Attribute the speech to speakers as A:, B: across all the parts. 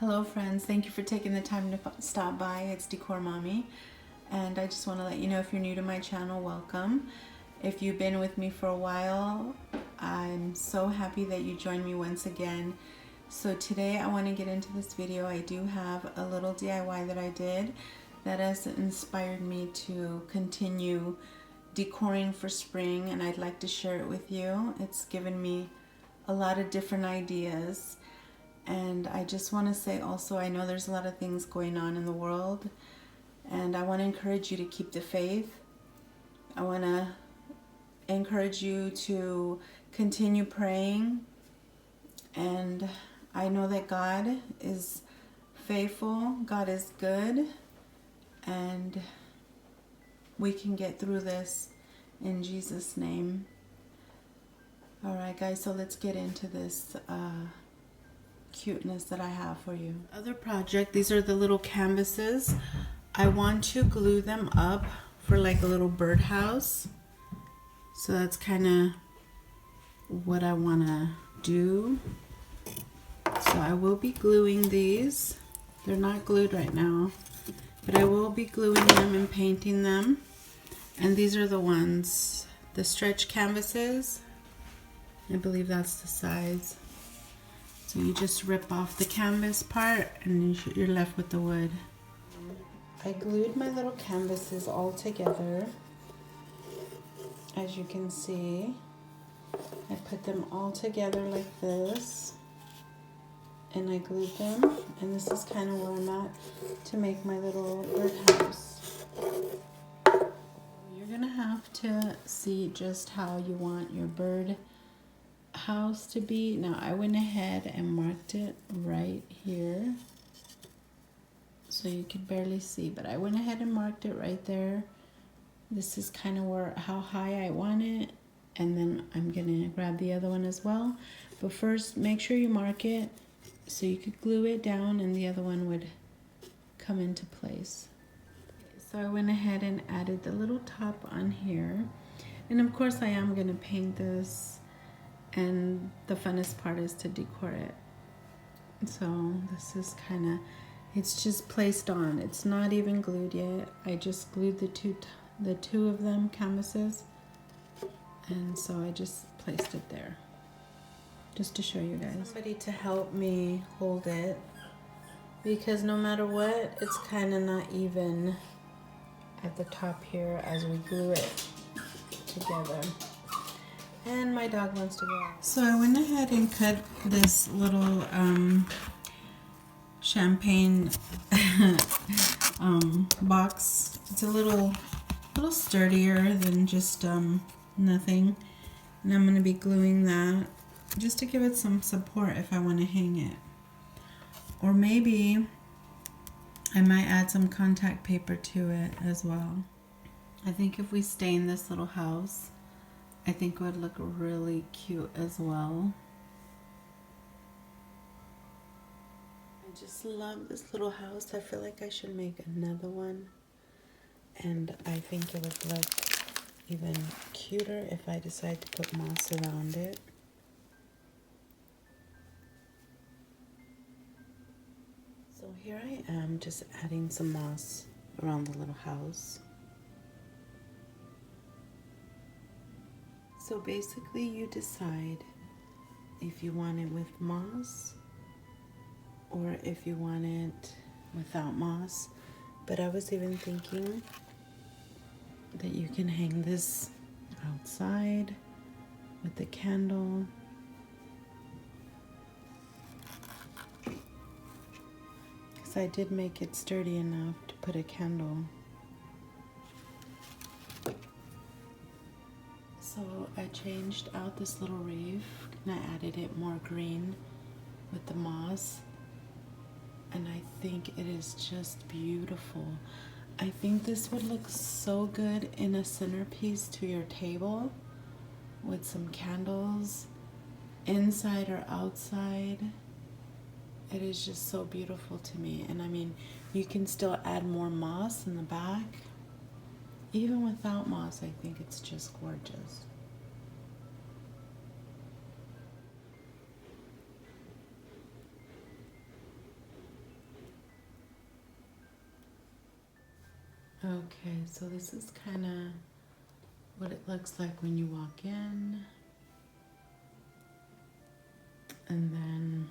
A: Hello friends, thank you for taking the time to stop by. It's Decor Mommy, and I just want to let you know, if you're new to my channel, welcome. If you've been with me for a while, I'm so happy that you joined me once again. So today I want to get into this video. I do have a little DIY that I did that has inspired me to continue decoring for spring, and I'd like to share it with you. It's given me a lot of different ideas. And I just want to say also, I know there's a lot of things going on in the world, and I want to encourage you to keep the faith. I want to encourage you to continue praying, and I know that God is faithful, God is good, and we can get through this in Jesus' name. Alright guys, so let's get into this cuteness that I have for you. Other project, these are the little canvases. I want to glue them up for like a little birdhouse. So that's kind of what I want to do. So I will be gluing these. They're not glued right now, but I will be gluing them and painting them. And these are the ones, the stretch canvases. I believe that's the size. So you just rip off the canvas part and you're left with the wood. I glued my little canvases all together. As you can see, I put them all together like this. And I glued them. And this is kind of where I'm at to make my little birdhouse. You're going to have to see just how you want your bird house to be. Now I went ahead and marked it right here so you could barely see, but I went ahead and marked it right there. This is kind of where how high I want it, and then I'm gonna grab the other one as well. But first, make sure you mark it so you could glue it down and the other one would come into place. So I went ahead and added the little top on here, and of course I am gonna paint this, and the funnest part is to decor it. So this is kind of, it's just placed on. It's not even glued yet. I just glued the two of them canvases, and so I just placed it there just to show you guys. Somebody to help me hold it, because no matter what, it's kind of not even at the top here as we glue it together. And my dog wants to go out. So I went ahead and cut this little champagne box. It's a little sturdier than just nothing. And I'm going to be gluing that just to give it some support if I want to hang it. Or maybe I might add some contact paper to it as well. I think if we stain this little house, I think it would look really cute as well. I just love this little house. I feel like I should make another one. And I think it would look even cuter if I decide to put moss around it. So here I am just adding some moss around the little house. So basically you decide if you want it with moss or if you want it without moss. But I was even thinking that you can hang this outside with the candle. Because I did make it sturdy enough to put a candle. So I changed out this little reef and I added it more green with the moss, and I think it is just beautiful. I think this would look so good in a centerpiece to your table with some candles inside or outside. It is just so beautiful to me. And I mean, you can still add more moss in the back. Even without moss, I think it's just gorgeous. Okay, so this is kind of what it looks like when you walk in. And then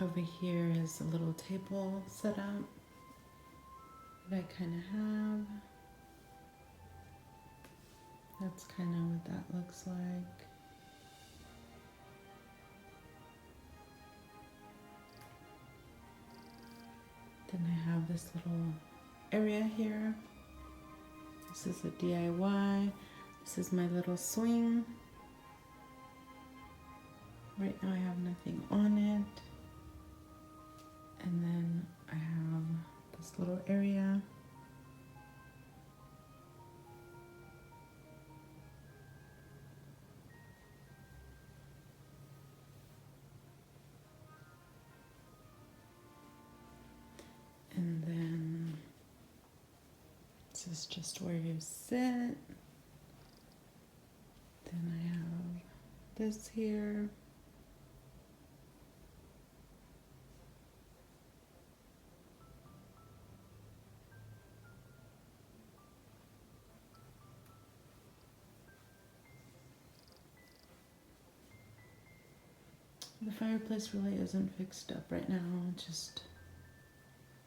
A: over here is a little table set up that I kind of have. That's kind of what that looks like. Then I have this little area here. This is a DIY. This is my little swing. Right now I have nothing on it. And then I have this little area. And then this is just where you sit. Then I have this here. The fireplace really isn't fixed up right now, it just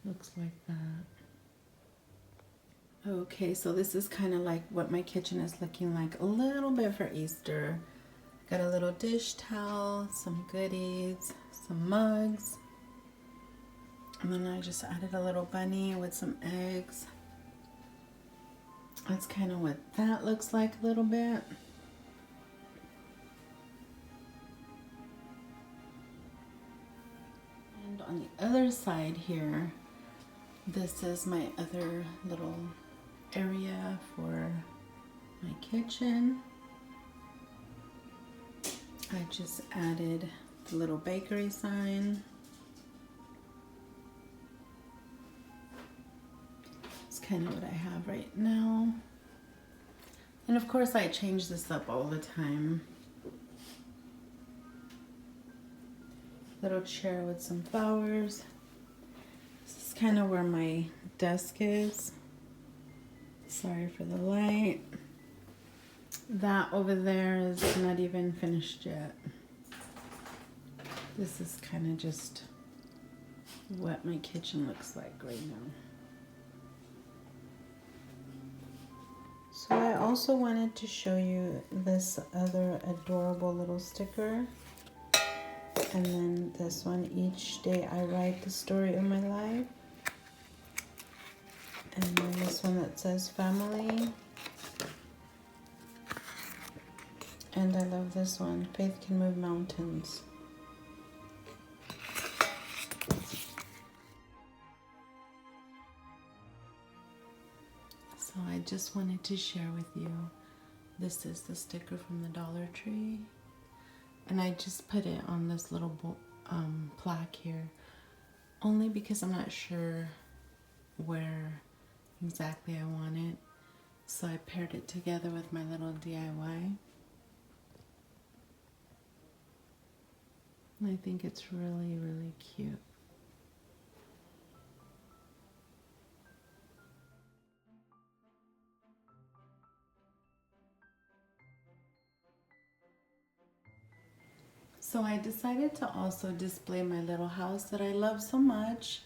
A: looks like that. Okay, so this is kind of like what my kitchen is looking like a little bit for Easter. Got a little dish towel, some goodies, some mugs. And then I just added a little bunny with some eggs. That's kind of what that looks like a little bit. And on the other side here, this is my other little area for my kitchen. I just added the little bakery sign. It's kind of what I have right now. And of course I change this up all the time. Little chair with some flowers. This is kind of where my desk is. Sorry for the light. That over there is not even finished yet. This is kind of just what my kitchen looks like right now. So I also wanted to show you this other adorable little sticker. And then this one, each day I write the story of my life. And then this one that says family. And I love this one, faith can move mountains. So I just wanted to share with you, this is the sticker from the Dollar Tree. And I just put it on this little plaque here, only because I'm not sure where exactly I want it. So I paired it together with my little DIY. And I think it's really, really cute. So I decided to also display my little house that I love so much,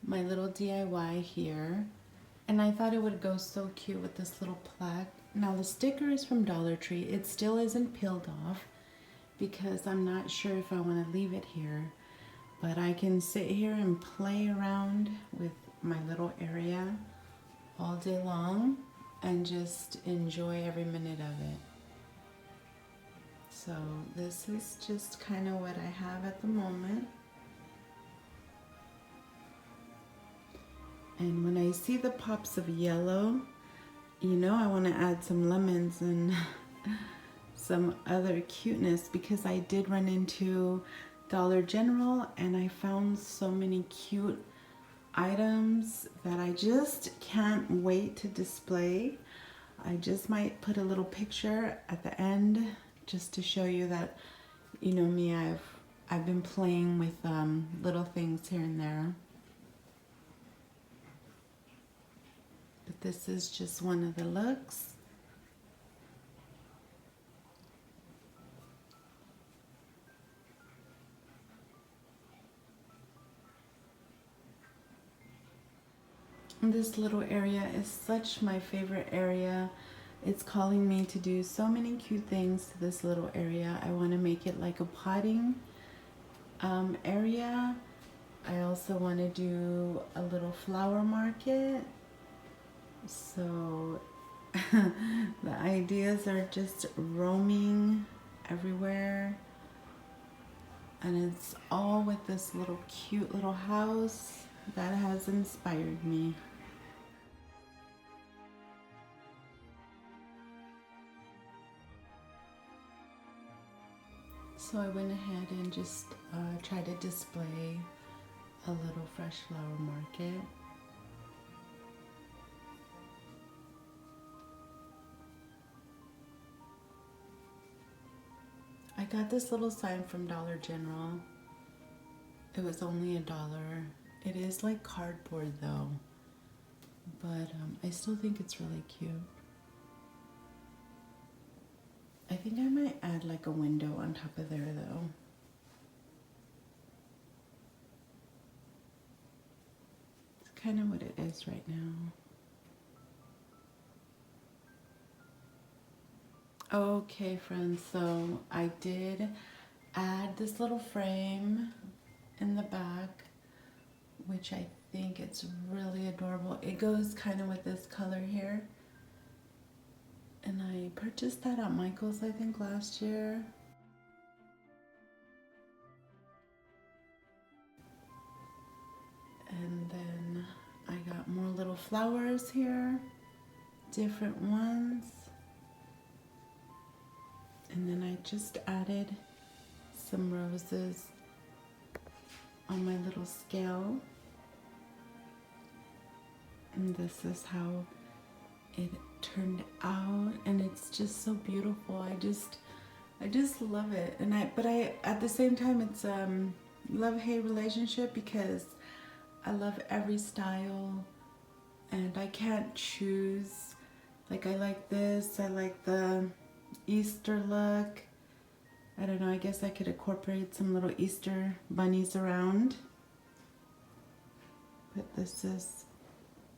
A: my little DIY here. And I thought it would go so cute with this little plaque. Now the sticker is from Dollar Tree. It still isn't peeled off because I'm not sure if I want to leave it here. But I can sit here and play around with my little area all day long and just enjoy every minute of it. So this is just kind of what I have at the moment. And when I see the pops of yellow, you know I want to add some lemons and some other cuteness, because I did run into Dollar General and I found so many cute items that I just can't wait to display. I just might put a little picture at the end just to show you that, you know me, I've been playing with little things here and there. But this is just one of the looks. This little area is such my favorite area. It's calling me to do so many cute things to this little area. I want to make it like a potting area. I also want to do a little flower market. So the ideas are just roaming everywhere. And it's all with this little cute little house that has inspired me. So I went ahead and just tried to display a little fresh flower market. I got this little sign from Dollar General. It was only $1. It is like cardboard though, but I still think it's really cute. I think I might add like a window on top of there though. It's kind of what it is right now. Okay friends, so I did add this little frame in the back, which I think it's really adorable. It goes kind of with this color here. And I purchased that at Michael's, I think, last year. And then I got more little flowers here, different ones. And then I just added some roses on my little scale. And this is how it turned out, and it's just so beautiful. I just love it. And I at the same time, it's love-hate relationship, because I love every style and I can't choose. Like, I like this, I like the Easter look. I don't know, I guess I could incorporate some little Easter bunnies around. But this is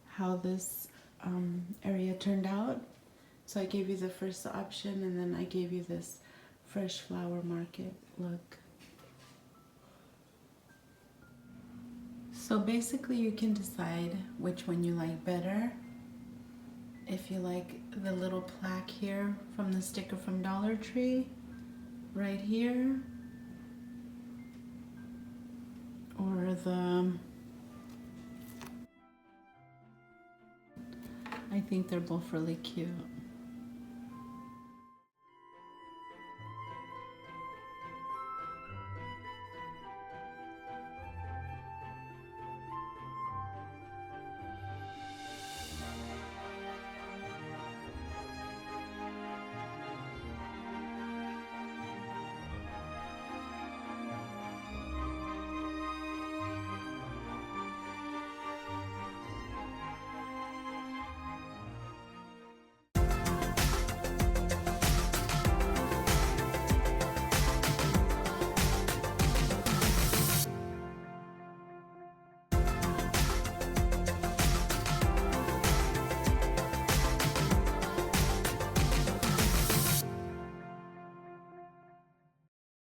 A: how this area turned out. So I gave you the first option, and then I gave you this fresh flower market look. So basically you can decide which one you like better. If you like the little plaque here from the sticker from Dollar Tree, right here, or I think they're both really cute.